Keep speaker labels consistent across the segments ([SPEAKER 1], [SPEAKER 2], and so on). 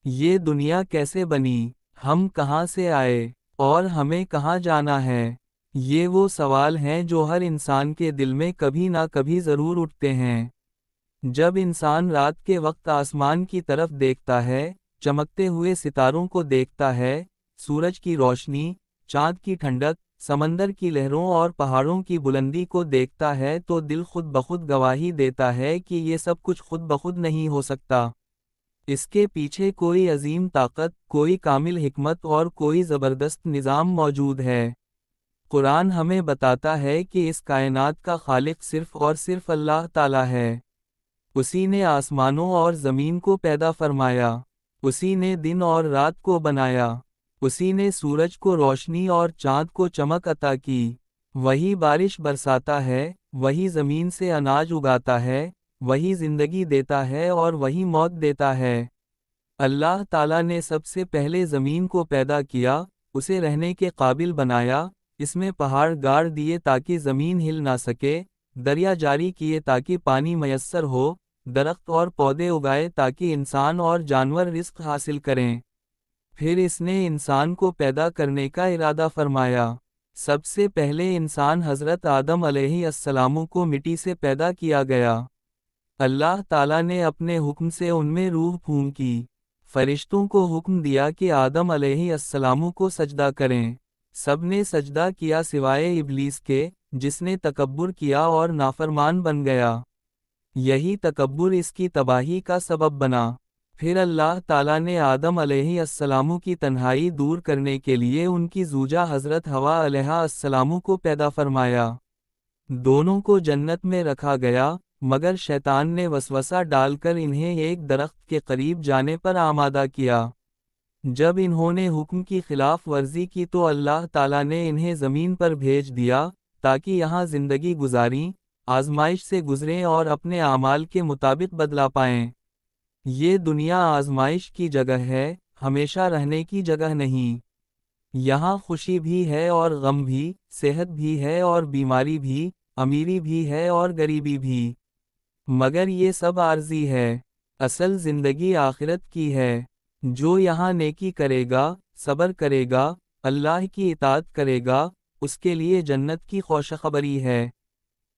[SPEAKER 1] یہ دنیا کیسے بنی، ہم کہاں سے آئے، اور ہمیں کہاں جانا ہے؟ یہ وہ سوال ہیں جو ہر انسان کے دل میں کبھی نہ کبھی ضرور اٹھتے ہیں۔ جب انسان رات کے وقت آسمان کی طرف دیکھتا ہے، چمکتے ہوئے ستاروں کو دیکھتا ہے، سورج کی روشنی، چاند کی ٹھنڈک، سمندر کی لہروں اور پہاڑوں کی بلندی کو دیکھتا ہے تو دل خود بخود گواہی دیتا ہے کہ یہ سب کچھ خود بخود نہیں ہو سکتا۔ اس کے پیچھے کوئی عظیم طاقت، کوئی کامل حکمت اور کوئی زبردست نظام موجود ہے۔ قرآن ہمیں بتاتا ہے کہ اس کائنات کا خالق صرف اور صرف اللہ تعالیٰ ہے۔ اسی نے آسمانوں اور زمین کو پیدا فرمایا، اسی نے دن اور رات کو بنایا، اسی نے سورج کو روشنی اور چاند کو چمک عطا کی، وہی بارش برساتا ہے، وہی زمین سے اناج اگاتا ہے، وہی زندگی دیتا ہے اور وہی موت دیتا ہے۔ اللہ تعالیٰ نے سب سے پہلے زمین کو پیدا کیا، اسے رہنے کے قابل بنایا، اس میں پہاڑ گاڑ دیے تاکہ زمین ہل نہ سکے، دریا جاری کیے تاکہ پانی میسر ہو، درخت اور پودے اگائے تاکہ انسان اور جانور رزق حاصل کریں۔ پھر اس نے انسان کو پیدا کرنے کا ارادہ فرمایا۔ سب سے پہلے انسان حضرت آدم علیہ السلام کو مٹی سے پیدا کیا گیا۔ اللہ تعالیٰ نے اپنے حکم سے ان میں روح پھونکی، فرشتوں کو حکم دیا کہ آدم علیہ السلام کو سجدہ کریں۔ سب نے سجدہ کیا سوائے ابلیس کے، جس نے تکبر کیا اور نافرمان بن گیا۔ یہی تکبر اس کی تباہی کا سبب بنا۔ پھر اللہ تعالیٰ نے آدم علیہ السلام کی تنہائی دور کرنے کے لیے ان کی زوجہ حضرت حوا علیہ السلام کو پیدا فرمایا۔ دونوں کو جنت میں رکھا گیا، مگر شیطان نے وسوسہ ڈال کر انہیں ایک درخت کے قریب جانے پر آمادہ کیا۔ جب انہوں نے حکم کی خلاف ورزی کی تو اللہ تعالیٰ نے انہیں زمین پر بھیج دیا تاکہ یہاں زندگی گزاریں، آزمائش سے گزریں اور اپنے اعمال کے مطابق بدلہ پائیں۔ یہ دنیا آزمائش کی جگہ ہے، ہمیشہ رہنے کی جگہ نہیں۔ یہاں خوشی بھی ہے اور غم بھی، صحت بھی ہے اور بیماری بھی، امیری بھی ہے اور غریبی بھی، مگر یہ سب عارضی ہے۔ اصل زندگی آخرت کی ہے۔ جو یہاں نیکی کرے گا، صبر کرے گا، اللہ کی اطاعت کرے گا، اس کے لیے جنت کی خوشخبری ہے،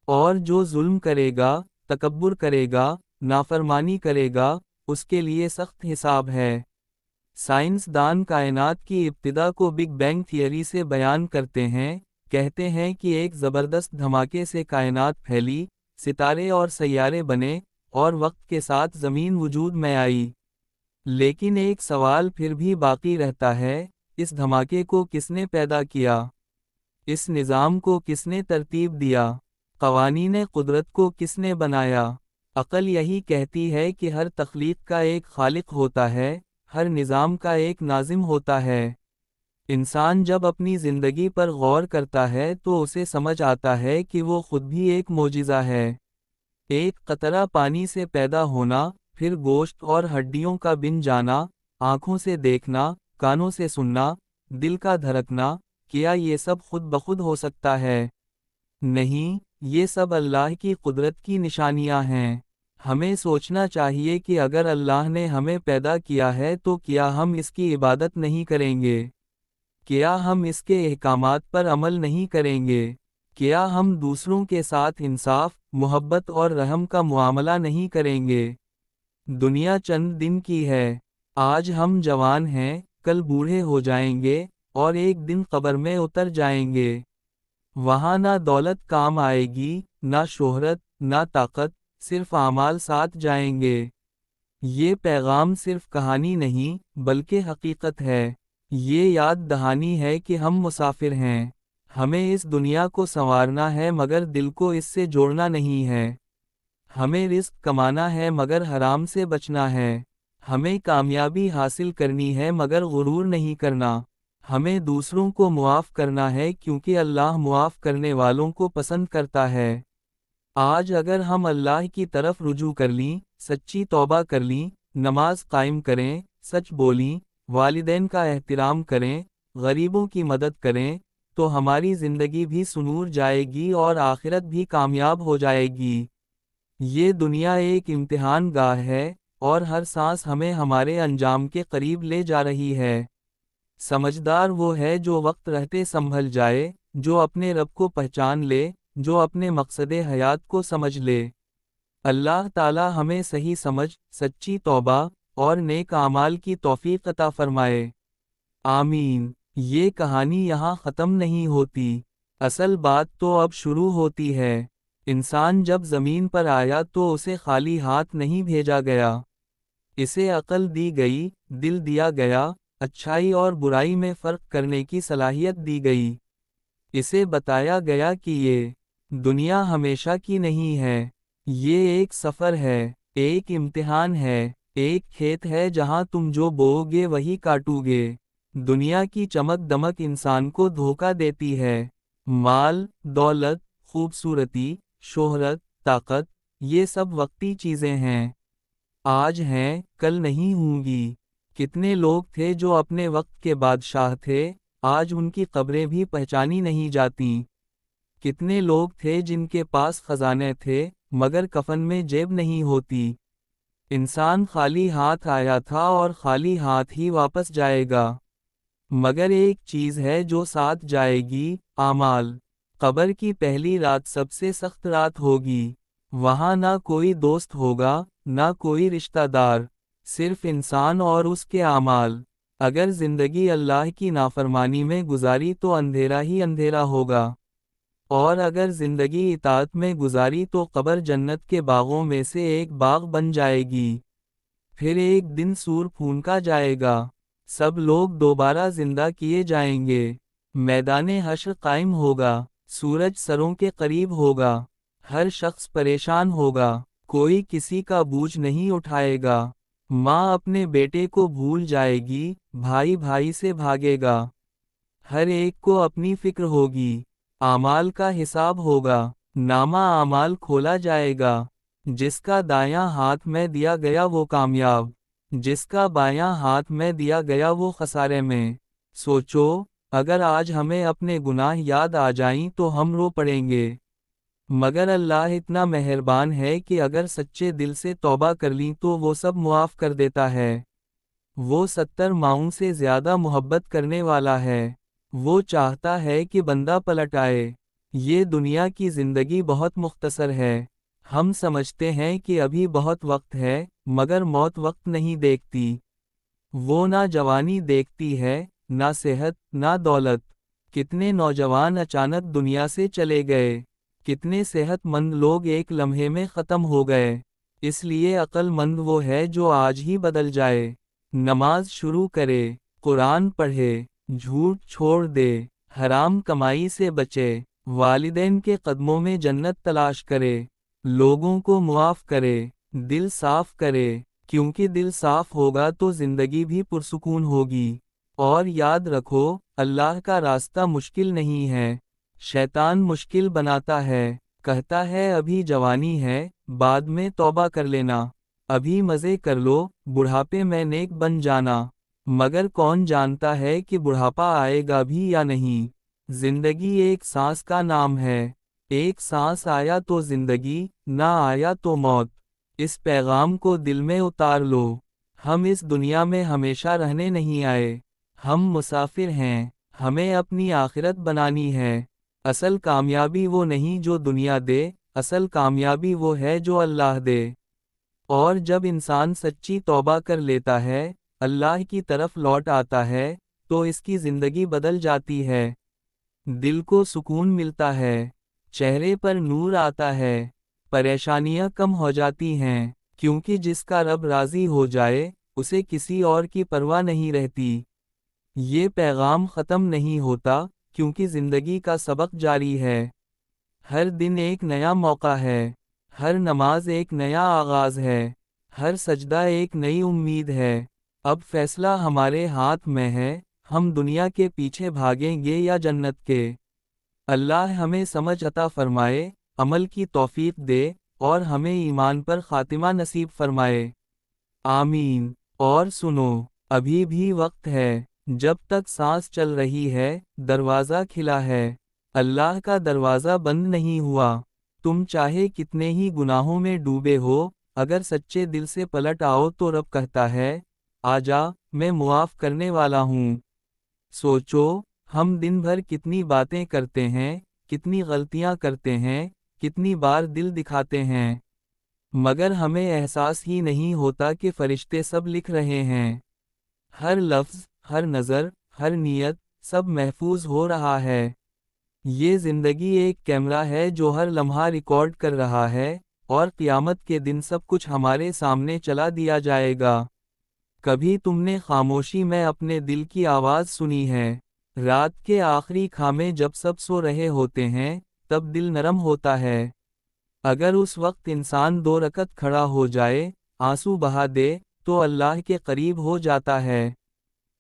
[SPEAKER 1] اور جو ظلم کرے گا، تکبر کرے گا، نافرمانی کرے گا، اس کے لیے سخت حساب ہے۔ سائنس دان کائنات کی ابتدا کو بگ بینگ تھیوری سے بیان کرتے ہیں، کہتے ہیں کہ ایک زبردست دھماکے سے کائنات پھیلی، ستارے اور سیارے بنے، اور وقت کے ساتھ زمین وجود میں آئی۔ لیکن ایک سوال پھر بھی باقی رہتا ہے، اس دھماکے کو کس نے پیدا کیا؟ اس نظام کو کس نے ترتیب دیا؟ قوانین قدرت کو کس نے بنایا؟ عقل یہی کہتی ہے کہ ہر تخلیق کا ایک خالق ہوتا ہے، ہر نظام کا ایک ناظم ہوتا ہے۔ انسان جب اپنی زندگی پر غور کرتا ہے تو اسے سمجھ آتا ہے کہ وہ خود بھی ایک معجزہ ہے۔ ایک قطرہ پانی سے پیدا ہونا، پھر گوشت اور ہڈیوں کا بن جانا، آنکھوں سے دیکھنا، کانوں سے سننا، دل کا دھڑکنا، کیا یہ سب خود بخود ہو سکتا ہے؟ نہیں، یہ سب اللہ کی قدرت کی نشانیاں ہیں۔ ہمیں سوچنا چاہیے کہ اگر اللہ نے ہمیں پیدا کیا ہے تو کیا ہم اس کی عبادت نہیں کریں گے؟ کیا ہم اس کے احکامات پر عمل نہیں کریں گے؟ کیا ہم دوسروں کے ساتھ انصاف، محبت اور رحم کا معاملہ نہیں کریں گے؟ دنیا چند دن کی ہے۔ آج ہم جوان ہیں، کل بوڑھے ہو جائیں گے، اور ایک دن قبر میں اتر جائیں گے۔ وہاں نہ دولت کام آئے گی، نہ شہرت، نہ طاقت، صرف اعمال ساتھ جائیں گے۔ یہ پیغام صرف کہانی نہیں، بلکہ حقیقت ہے۔ یہ یاد دہانی ہے کہ ہم مسافر ہیں۔ ہمیں اس دنیا کو سنوارنا ہے مگر دل کو اس سے جوڑنا نہیں ہے۔ ہمیں رزق کمانا ہے مگر حرام سے بچنا ہے۔ ہمیں کامیابی حاصل کرنی ہے مگر غرور نہیں کرنا۔ ہمیں دوسروں کو معاف کرنا ہے کیونکہ اللہ معاف کرنے والوں کو پسند کرتا ہے۔ آج اگر ہم اللہ کی طرف رجوع کر لیں، سچی توبہ کر لیں، نماز قائم کریں، سچ بولیں، والدین کا احترام کریں، غریبوں کی مدد کریں، تو ہماری زندگی بھی سنور جائے گی اور آخرت بھی کامیاب ہو جائے گی۔ یہ دنیا ایک امتحان گاہ ہے، اور ہر سانس ہمیں ہمارے انجام کے قریب لے جا رہی ہے۔ سمجھدار وہ ہے جو وقت رہتے سنبھل جائے، جو اپنے رب کو پہچان لے، جو اپنے مقصد حیات کو سمجھ لے۔ اللہ تعالی ہمیں صحیح سمجھ، سچی توبہ اور نیک اعمال کی توفیق عطا فرمائے۔ آمین۔ یہ کہانی یہاں ختم نہیں ہوتی، اصل بات تو اب شروع ہوتی ہے۔ انسان جب زمین پر آیا تو اسے خالی ہاتھ نہیں بھیجا گیا۔ اسے عقل دی گئی، دل دیا گیا، اچھائی اور برائی میں فرق کرنے کی صلاحیت دی گئی۔ اسے بتایا گیا کہ یہ دنیا ہمیشہ کی نہیں ہے، یہ ایک سفر ہے، ایک امتحان ہے، ایک کھیت ہے جہاں تم جو بوؤ گے وہی کاٹو گے۔ دنیا کی چمک دمک انسان کو دھوکہ دیتی ہے۔ مال، دولت، خوبصورتی، شہرت، طاقت، یہ سب وقتی چیزیں ہیں، آج ہیں، کل نہیں ہوں گی۔ کتنے لوگ تھے جو اپنے وقت کے بادشاہ تھے، آج ان کی قبریں بھی پہچانی نہیں جاتیں۔ کتنے لوگ تھے جن کے پاس خزانے تھے، مگر کفن میں جیب نہیں ہوتی۔ انسان خالی ہاتھ آیا تھا اور خالی ہاتھ ہی واپس جائے گا۔ مگر ایک چیز ہے جو ساتھ جائے گی، اعمال۔ قبر کی پہلی رات سب سے سخت رات ہوگی۔ وہاں نہ کوئی دوست ہوگا، نہ کوئی رشتہ دار، صرف انسان اور اس کے اعمال۔ اگر زندگی اللہ کی نافرمانی میں گزاری تو اندھیرا ہی اندھیرا ہوگا، اور اگر زندگی اطاعت میں گزاری تو قبر جنت کے باغوں میں سے ایک باغ بن جائے گی۔ پھر ایک دن سور پھونکا جائے گا، سب لوگ دوبارہ زندہ کیے جائیں گے، میدان حشر قائم ہوگا، سورج سروں کے قریب ہوگا، ہر شخص پریشان ہوگا، کوئی کسی کا بوجھ نہیں اٹھائے گا، ماں اپنے بیٹے کو بھول جائے گی، بھائی بھائی سے بھاگے گا، ہر ایک کو اپنی فکر ہوگی، اعمال کا حساب ہوگا، نامہ اعمال کھولا جائے گا، جس کا دایاں ہاتھ میں دیا گیا وہ کامیاب، جس کا بایاں ہاتھ میں دیا گیا وہ خسارے میں۔ سوچو، اگر آج ہمیں اپنے گناہ یاد آ جائیں تو ہم رو پڑیں گے، مگر اللہ اتنا مہربان ہے کہ اگر سچے دل سے توبہ کر لیں تو وہ سب معاف کر دیتا ہے۔ وہ 70 ماؤں سے زیادہ محبت کرنے والا ہے۔ وہ چاہتا ہے کہ بندہ پلٹ آئے۔ یہ دنیا کی زندگی بہت مختصر ہے۔ ہم سمجھتے ہیں کہ ابھی بہت وقت ہے، مگر موت وقت نہیں دیکھتی۔ وہ نہ جوانی دیکھتی ہے، نہ صحت، نہ دولت۔ کتنے نوجوان اچانک دنیا سے چلے گئے، کتنے صحت مند لوگ ایک لمحے میں ختم ہو گئے۔ اس لیے عقل مند وہ ہے جو آج ہی بدل جائے، نماز شروع کرے، قرآن پڑھے، جھوٹ چھوڑ دے، حرام کمائی سے بچے، والدین کے قدموں میں جنت تلاش کرے، لوگوں کو معاف کرے، دل صاف کرے، کیونکہ دل صاف ہوگا تو زندگی بھی پرسکون ہوگی۔ اور یاد رکھو، اللہ کا راستہ مشکل نہیں ہے، شیطان مشکل بناتا ہے، کہتا ہے ابھی جوانی ہے، بعد میں توبہ کر لینا، ابھی مزے کر لو، بڑھاپے میں نیک بن جانا، مگر کون جانتا ہے کہ بڑھاپا آئے گا بھی یا نہیں۔ زندگی ایک سانس کا نام ہے، ایک سانس آیا تو زندگی، نہ آیا تو موت۔ اس پیغام کو دل میں اتار لو، ہم اس دنیا میں ہمیشہ رہنے نہیں آئے، ہم مسافر ہیں، ہمیں اپنی آخرت بنانی ہے۔ اصل کامیابی وہ نہیں جو دنیا دے، اصل کامیابی وہ ہے جو اللہ دے۔ اور جب انسان سچی توبہ کر لیتا ہے، اللہ کی طرف لوٹ آتا ہے، تو اس کی زندگی بدل جاتی ہے، دل کو سکون ملتا ہے، چہرے پر نور آتا ہے، پریشانیاں کم ہو جاتی ہیں، کیونکہ جس کا رب راضی ہو جائے، اسے کسی اور کی پرواہ نہیں رہتی۔ یہ پیغام ختم نہیں ہوتا، کیونکہ زندگی کا سبق جاری ہے۔ ہر دن ایک نیا موقع ہے، ہر نماز ایک نیا آغاز ہے، ہر سجدہ ایک نئی امید ہے۔ اب فیصلہ ہمارے ہاتھ میں ہے، ہم دنیا کے پیچھے بھاگیں گے یا جنت کے۔ اللہ ہمیں سمجھ عطا فرمائے، عمل کی توفیق دے، اور ہمیں ایمان پر خاتمہ نصیب فرمائے۔ آمین۔ اور سنو، ابھی بھی وقت ہے، جب تک سانس چل رہی ہے، دروازہ کھلا ہے، اللہ کا دروازہ بند نہیں ہوا۔ تم چاہے کتنے ہی گناہوں میں ڈوبے ہو، اگر سچے دل سے پلٹ آؤ تو رب کہتا ہے، آجا، میں معاف کرنے والا ہوں۔ سوچو، ہم دن بھر کتنی باتیں کرتے ہیں، کتنی غلطیاں کرتے ہیں، کتنی بار دل دکھاتے ہیں، مگر ہمیں احساس ہی نہیں ہوتا کہ فرشتے سب لکھ رہے ہیں۔ ہر لفظ، ہر نظر، ہر نیت، سب محفوظ ہو رہا ہے۔ یہ زندگی ایک کیمرہ ہے جو ہر لمحہ ریکارڈ کر رہا ہے، اور قیامت کے دن سب کچھ ہمارے سامنے چلا دیا جائے گا۔ کبھی تم نے خاموشی میں اپنے دل کی آواز سنی ہے؟ رات کے آخری خامے جب سب سو رہے ہوتے ہیں، تب دل نرم ہوتا ہے۔ اگر اس وقت انسان 2 رکعت کھڑا ہو جائے، آنسو بہا دے، تو اللہ کے قریب ہو جاتا ہے۔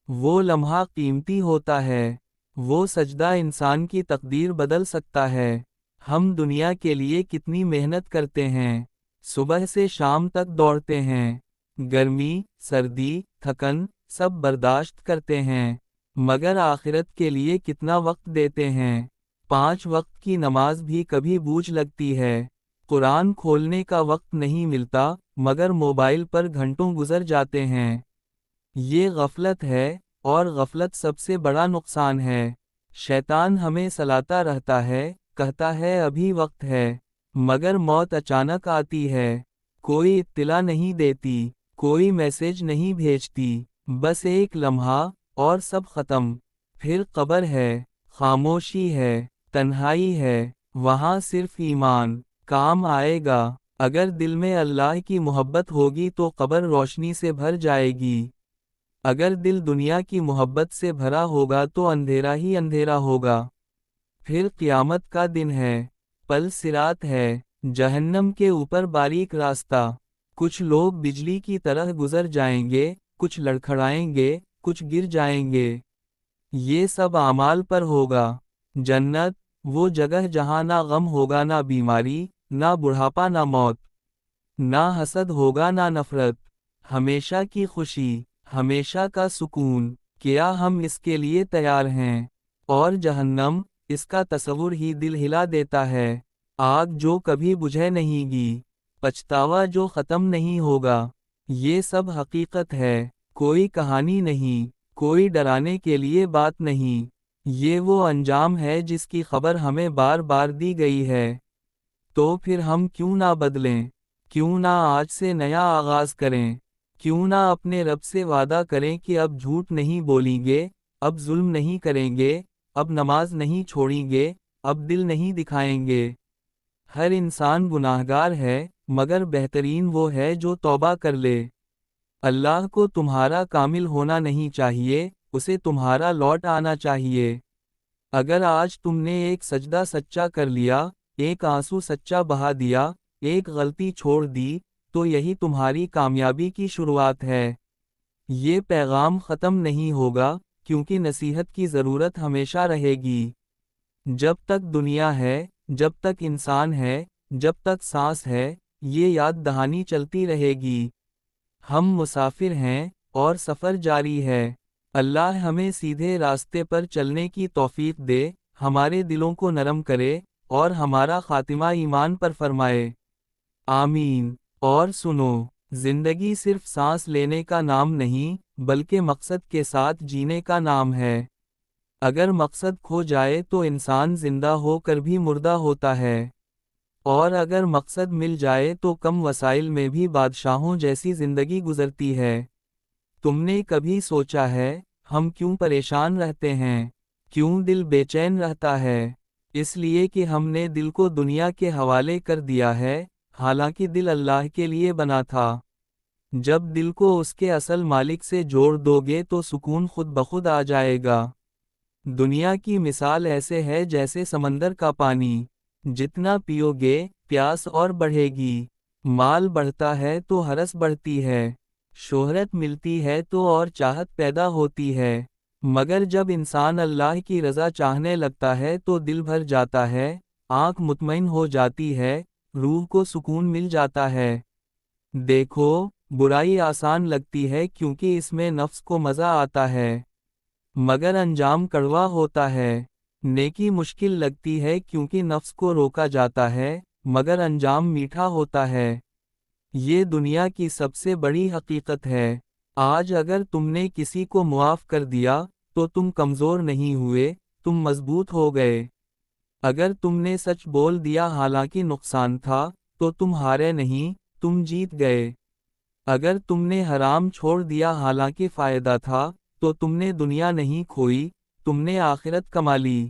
[SPEAKER 1] وہ لمحہ قیمتی ہوتا ہے۔ وہ سجدہ انسان کی تقدیر بدل سکتا ہے۔ ہم دنیا کے لیے کتنی محنت کرتے ہیں، صبح سے شام تک دوڑتے ہیں، گرمی، سردی، تھکن، سب برداشت کرتے ہیں، مگر آخرت کے لیے کتنا وقت دیتے ہیں؟ 5 وقت کی نماز بھی کبھی بوجھ لگتی ہے، قرآن کھولنے کا وقت نہیں ملتا، مگر موبائل پر گھنٹوں گزر جاتے ہیں۔ یہ غفلت ہے، اور غفلت سب سے بڑا نقصان ہے۔ شیطان ہمیں سلاتا رہتا ہے، کہتا ہے ابھی وقت ہے، مگر موت اچانک آتی ہے، کوئی اطلاع نہیں دیتی، کوئی میسج نہیں بھیجتی، بس ایک لمحہ، اور سب ختم۔ پھر قبر ہے، خاموشی ہے، تنہائی ہے، وہاں صرف ایمان کام آئے گا۔ اگر دل میں اللہ کی محبت ہوگی تو قبر روشنی سے بھر جائے گی۔ اگر دل دنیا کی محبت سے بھرا ہوگا تو اندھیرا ہی اندھیرا ہوگا۔ پھر قیامت کا دن ہے، پل صراط ہے، جہنم کے اوپر باریک راستہ۔ کچھ لوگ بجلی کی طرح گزر جائیں گے، کچھ لڑکھڑائیں گے، کچھ گر جائیں گے۔ یہ سب اعمال پر ہوگا۔ جنت، وہ جگہ جہاں نہ غم ہوگا، نہ بیماری، نہ بڑھاپا، نہ موت، نہ حسد ہوگا، نہ نفرت، ہمیشہ کی خوشی، ہمیشہ کا سکون۔ کیا ہم اس کے لیے تیار ہیں؟ اور جہنم، اس کا تصور ہی دل ہلا دیتا ہے۔ آگ جو کبھی بجھے نہیں گی، پچھتاوا جو ختم نہیں ہوگا۔ یہ سب حقیقت ہے، کوئی کہانی نہیں، کوئی ڈرانے کے لیے بات نہیں۔ یہ وہ انجام ہے جس کی خبر ہمیں بار بار دی گئی ہے۔ تو پھر ہم کیوں نہ بدلیں؟ کیوں نہ آج سے نیا آغاز کریں؟ کیوں نہ اپنے رب سے وعدہ کریں کہ اب جھوٹ نہیں بولیں گے، اب ظلم نہیں کریں گے، اب نماز نہیں چھوڑیں گے، اب دل نہیں دکھائیں گے۔ ہر انسان گناہگار ہے، مگر بہترین وہ ہے جو توبہ کر لے۔ اللہ کو تمہارا کامل ہونا نہیں چاہیے، اسے تمہارا لوٹ آنا چاہیے۔ اگر آج تم نے ایک سجدہ سچا کر لیا، ایک آنسو سچا بہا دیا، ایک غلطی چھوڑ دی، تو یہی تمہاری کامیابی کی شروعات ہے۔ یہ پیغام ختم نہیں ہوگا، کیونکہ نصیحت کی ضرورت ہمیشہ رہے گی۔ جب تک دنیا ہے، جب تک انسان ہے، جب تک سانس ہے، یہ یاد دہانی چلتی رہے گی۔ ہم مسافر ہیں، اور سفر جاری ہے۔ اللہ ہمیں سیدھے راستے پر چلنے کی توفیق دے، ہمارے دلوں کو نرم کرے، اور ہمارا خاتمہ ایمان پر فرمائے۔ آمین۔ اور سنو، زندگی صرف سانس لینے کا نام نہیں، بلکہ مقصد کے ساتھ جینے کا نام ہے۔ اگر مقصد کھو جائے تو انسان زندہ ہو کر بھی مردہ ہوتا ہے، اور اگر مقصد مل جائے تو کم وسائل میں بھی بادشاہوں جیسی زندگی گزرتی ہے۔ تم نے کبھی سوچا ہے، ہم کیوں پریشان رہتے ہیں؟ کیوں دل بے چین رہتا ہے؟ اس لیے کہ ہم نے دل کو دنیا کے حوالے کر دیا ہے، حالانکہ دل اللہ کے لیے بنا تھا۔ جب دل کو اس کے اصل مالک سے جوڑ دو گے تو سکون خود بخود آ جائے گا۔ دنیا کی مثال ایسے ہے جیسے سمندر کا پانی، جتنا پیو گے، پیاس اور بڑھے گی۔ مال بڑھتا ہے تو ہرس بڑھتی ہے، شہرت ملتی ہے تو اور چاہت پیدا ہوتی ہے، مگر جب انسان اللہ کی رضا چاہنے لگتا ہے تو دل بھر جاتا ہے، آنکھ مطمئن ہو جاتی ہے، روح کو سکون مل جاتا ہے۔ دیکھو، برائی آسان لگتی ہے کیونکہ اس میں نفس کو مزہ آتا ہے، مگر انجام کڑوا ہوتا ہے۔ نیکی مشکل لگتی ہے کیونکہ نفس کو روکا جاتا ہے، مگر انجام میٹھا ہوتا ہے۔ یہ دنیا کی سب سے بڑی حقیقت ہے۔ آج اگر تم نے کسی کو معاف کر دیا تو تم کمزور نہیں ہوئے، تم مضبوط ہو گئے۔ اگر تم نے سچ بول دیا حالانکہ نقصان تھا تو تم ہارے نہیں، تم جیت گئے۔ اگر تم نے حرام چھوڑ دیا حالانکہ فائدہ تھا تو تم نے دنیا نہیں کھوئی، تم نے آخرت کما لی۔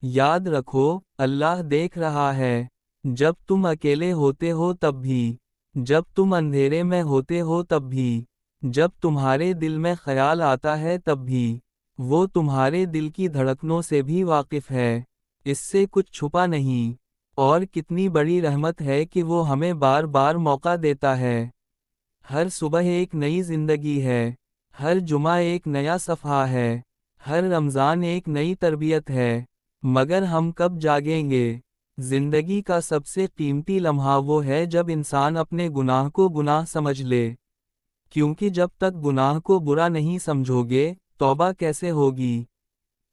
[SPEAKER 1] یاد رکھو، اللہ دیکھ رہا ہے، جب تم اکیلے ہوتے ہو تب بھی، جب تم اندھیرے میں ہوتے ہو تب بھی، جب تمہارے دل میں خیال آتا ہے تب بھی، وہ تمہارے دل کی دھڑکنوں سے بھی واقف ہے، اس سے کچھ چھپا نہیں۔ اور کتنی بڑی رحمت ہے کہ وہ ہمیں بار بار موقع دیتا ہے۔ ہر صبح ایک نئی زندگی ہے، ہر جمعہ ایک نیا صفحہ ہے، ہر رمضان ایک نئی تربیت ہے، مگر ہم کب جاگیں گے؟ زندگی کا سب سے قیمتی لمحہ وہ ہے جب انسان اپنے گناہ کو گناہ سمجھ لے، کیونکہ جب تک گناہ کو برا نہیں سمجھو گے، توبہ کیسے ہوگی؟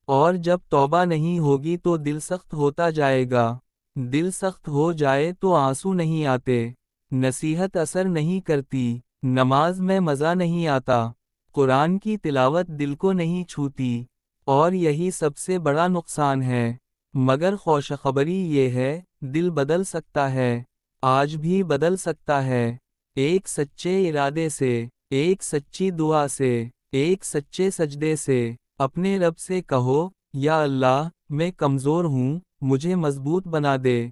[SPEAKER 1] اور جب توبہ نہیں ہوگی تو دل سخت ہوتا جائے گا، دل سخت ہو جائے تو آنسو نہیں آتے، نصیحت اثر نہیں کرتی، نماز میں مزہ نہیں آتا، قرآن کی تلاوت دل کو نہیں چھوتی، اور یہی سب سے بڑا نقصان ہے۔ مگر خوشخبری یہ ہے، دل بدل سکتا ہے، آج بھی بدل سکتا ہے، ایک سچے ارادے سے، ایک سچی دعا سے، ایک سچے سجدے سے۔ اپنے رب سے کہو، یا اللہ، میں کمزور ہوں، مجھے مضبوط بنا دے،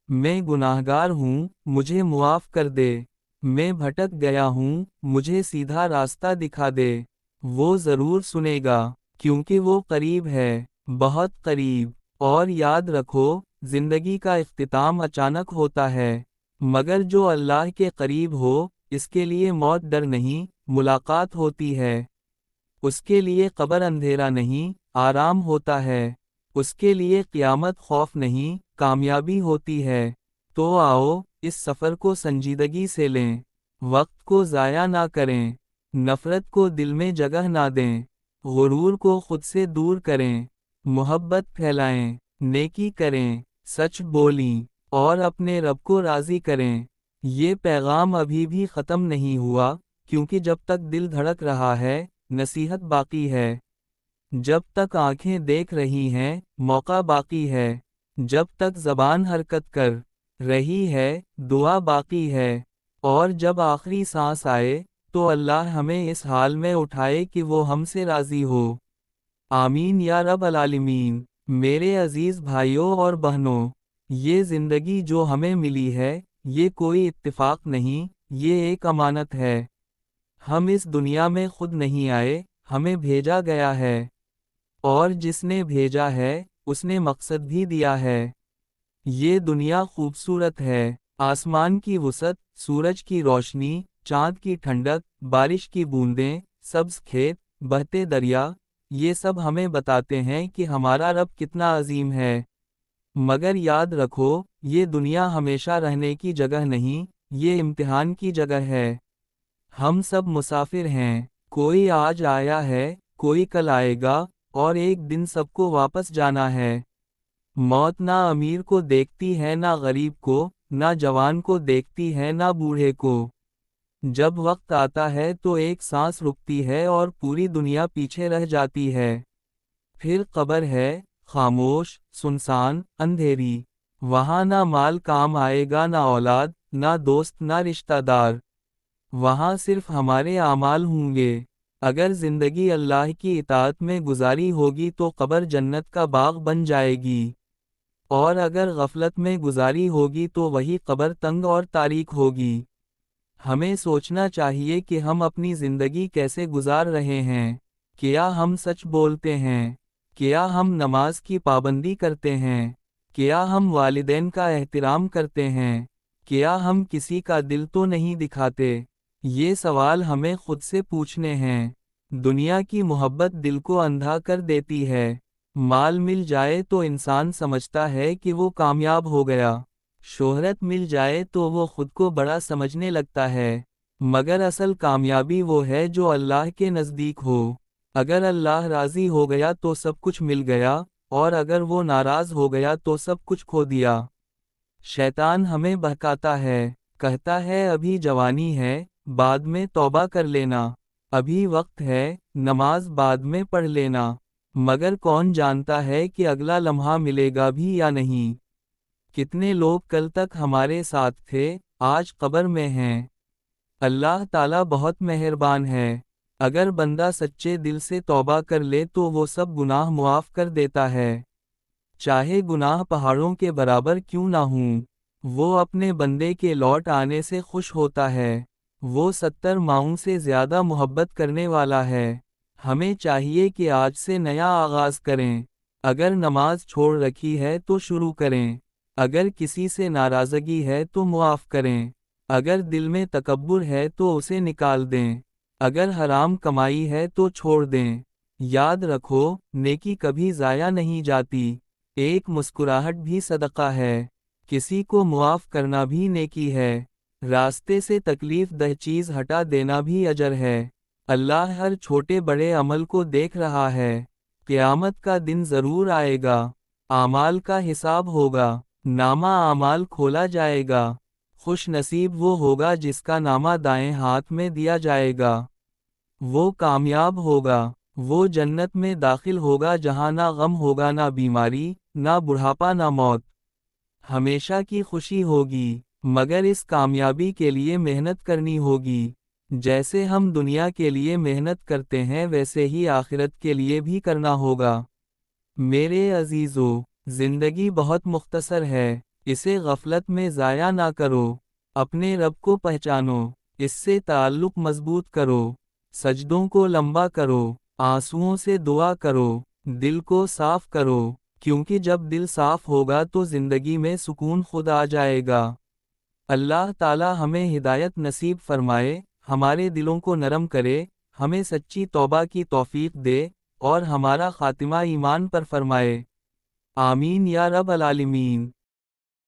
[SPEAKER 1] میں گناہگار ہوں، مجھے معاف کر دے، میں بھٹک گیا ہوں، مجھے سیدھا راستہ دکھا دے۔ وہ ضرور سنے گا، کیونکہ وہ قریب ہے، بہت قریب۔ اور یاد رکھو، زندگی کا اختتام اچانک ہوتا ہے، مگر جو اللہ کے قریب ہو، اس کے لیے موت ڈر نہیں، ملاقات ہوتی ہے۔ اس کے لیے قبر اندھیرا نہیں، آرام ہوتا ہے۔ اس کے لیے قیامت خوف نہیں، کامیابی ہوتی ہے۔ تو آؤ، اس سفر کو سنجیدگی سے لیں، وقت کو ضائع نہ کریں، نفرت کو دل میں جگہ نہ دیں، غرور کو خود سے دور کریں، محبت پھیلائیں، نیکی کریں، سچ بولیں، اور اپنے رب کو راضی کریں۔ یہ پیغام ابھی بھی ختم نہیں ہوا، کیونکہ جب تک دل دھڑک رہا ہے، نصیحت باقی ہے۔ جب تک آنکھیں دیکھ رہی ہیں، موقع باقی ہے۔ جب تک زبان حرکت کر رہی ہے، دعا باقی ہے۔ اور جب آخری سانس آئے، تو اللہ ہمیں اس حال میں اٹھائے کہ وہ ہم سے راضی ہو۔ آمین یا رب العالمین۔ میرے عزیز بھائیوں اور بہنوں، یہ زندگی جو ہمیں ملی ہے، یہ کوئی اتفاق نہیں، یہ ایک امانت ہے۔ ہم اس دنیا میں خود نہیں آئے، ہمیں بھیجا گیا ہے، اور جس نے بھیجا ہے، اس نے مقصد بھی دیا ہے۔ یہ دنیا خوبصورت ہے، آسمان کی وسعت، سورج کی روشنی، چاند کی ٹھنڈک، بارش کی بوندیں، سبز کھیت، بہتے دریا، یہ سب ہمیں بتاتے ہیں کہ ہمارا رب کتنا عظیم ہے۔ مگر یاد رکھو، یہ دنیا ہمیشہ رہنے کی جگہ نہیں، یہ امتحان کی جگہ ہے۔ ہم سب مسافر ہیں، کوئی آج آیا ہے، کوئی کل آئے گا، اور ایک دن سب کو واپس جانا ہے۔ موت نہ امیر کو دیکھتی ہے نہ غریب کو، نہ جوان کو دیکھتی ہے نہ بوڑھے کو۔ جب وقت آتا ہے تو ایک سانس رکتی ہے اور پوری دنیا پیچھے رہ جاتی ہے۔ پھر قبر ہے، خاموش، سنسان، اندھیری۔ وہاں نہ مال کام آئے گا، نہ اولاد، نہ دوست، نہ رشتہ دار۔ وہاں صرف ہمارے اعمال ہوں گے۔ اگر زندگی اللہ کی اطاعت میں گزاری ہوگی تو قبر جنت کا باغ بن جائے گی، اور اگر غفلت میں گزاری ہوگی تو وہی قبر تنگ اور تاریک ہوگی۔ ہمیں سوچنا چاہیے کہ ہم اپنی زندگی کیسے گزار رہے ہیں۔ کیا ہم سچ بولتے ہیں؟ کیا ہم نماز کی پابندی کرتے ہیں؟ کیا ہم والدین کا احترام کرتے ہیں؟ کیا ہم کسی کا دل تو نہیں دکھاتے؟ یہ سوال ہمیں خود سے پوچھنے ہیں۔ دنیا کی محبت دل کو اندھا کر دیتی ہے۔ مال مل جائے تو انسان سمجھتا ہے کہ وہ کامیاب ہو گیا، شہرت مل جائے تو وہ خود کو بڑا سمجھنے لگتا ہے، مگر اصل کامیابی وہ ہے جو اللہ کے نزدیک ہو۔ اگر اللہ راضی ہو گیا تو سب کچھ مل گیا، اور اگر وہ ناراض ہو گیا تو سب کچھ کھو دیا۔ شیطان ہمیں بہکاتا ہے، کہتا ہے ابھی جوانی ہے، بعد میں توبہ کر لینا، ابھی وقت ہے، نماز بعد میں پڑھ لینا، مگر کون جانتا ہے کہ اگلا لمحہ ملے گا بھی یا نہیں۔ کتنے لوگ کل تک ہمارے ساتھ تھے، آج قبر میں ہیں۔ اللہ تعالیٰ بہت مہربان ہے، اگر بندہ سچے دل سے توبہ کر لے تو وہ سب گناہ معاف کر دیتا ہے، چاہے گناہ پہاڑوں کے برابر کیوں نہ ہوں۔ وہ اپنے بندے کے لوٹ آنے سے خوش ہوتا ہے، وہ 70 ماؤں سے زیادہ محبت کرنے والا ہے۔ ہمیں چاہیے کہ آج سے نیا آغاز کریں، اگر نماز چھوڑ رکھی ہے تو شروع کریں، اگر کسی سے ناراضگی ہے تو معاف کریں، اگر دل میں تکبر ہے تو اسے نکال دیں، اگر حرام کمائی ہے تو چھوڑ دیں۔ یاد رکھو، نیکی کبھی ضائع نہیں جاتی، ایک مسکراہٹ بھی صدقہ ہے، کسی کو معاف کرنا بھی نیکی ہے، راستے سے تکلیف دہ چیز ہٹا دینا بھی اجر ہے۔ اللہ ہر چھوٹے بڑے عمل کو دیکھ رہا ہے، قیامت کا دن ضرور آئے گا، اعمال کا حساب ہوگا، نامہ اعمال کھولا جائے گا، خوش نصیب وہ ہوگا جس کا نامہ دائیں ہاتھ میں دیا جائے گا، وہ کامیاب ہوگا، وہ جنت میں داخل ہوگا جہاں نہ غم ہوگا، نہ بیماری، نہ بڑھاپا، نہ موت، ہمیشہ کی خوشی ہوگی، مگر اس کامیابی کے لیے محنت کرنی ہوگی، جیسے ہم دنیا کے لیے محنت کرتے ہیں ویسے ہی آخرت کے لیے بھی کرنا ہوگا۔ میرے عزیزو، زندگی بہت مختصر ہے، اسے غفلت میں ضائع نہ کرو، اپنے رب کو پہچانو، اس سے تعلق مضبوط کرو، سجدوں کو لمبا کرو، آنسوؤں سے دعا کرو، دل کو صاف کرو، کیونکہ جب دل صاف ہوگا تو زندگی میں سکون خود آ جائے گا۔ اللہ تعالی ہمیں ہدایت نصیب فرمائے، ہمارے دلوں کو نرم کرے، ہمیں سچی توبہ کی توفیق دے، اور ہمارا خاتمہ ایمان پر فرمائے۔ آمین یا رب العالمین۔